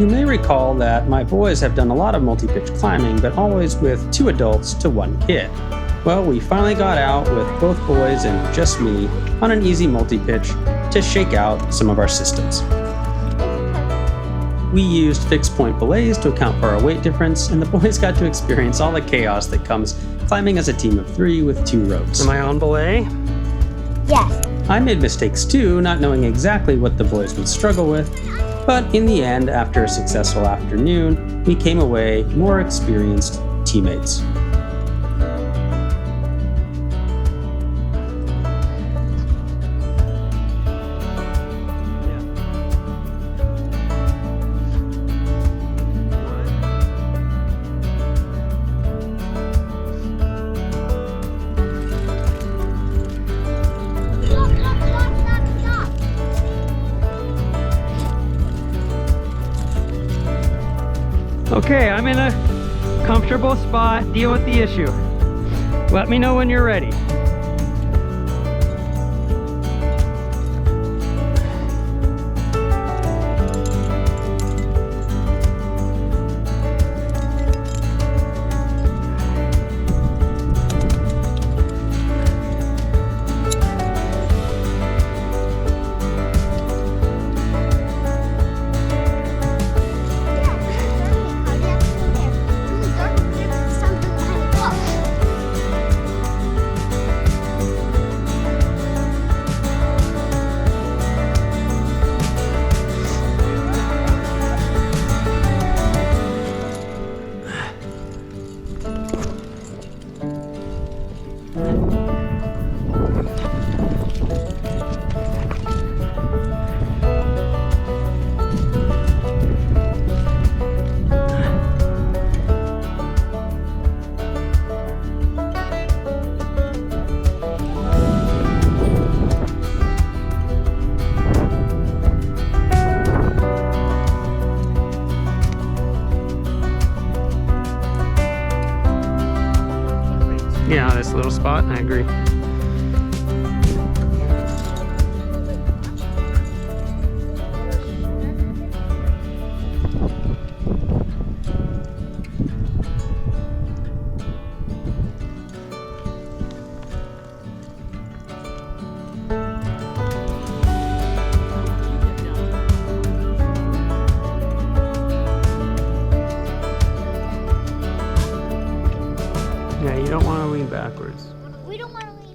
You may recall that my boys have done a lot of multi-pitch climbing, but always with 2 adults to 1 kid. Well, we finally got out with both boys and just me on an easy multi-pitch to shake out some of our systems. We used fixed point belays to account for our weight difference, and the boys got to experience all the chaos that comes climbing as a team of 3 with 2 ropes. Am I on belay? Yes. I made mistakes too, not knowing exactly what the boys would struggle with, but in the end, after a successful afternoon, we came away more experienced teammates. Okay, I'm in a comfortable spot. Deal with the issue. Let me know when you're ready. Yeah, this little spot, I agree. Yeah, you don't want to lean backwards. We don't want to lean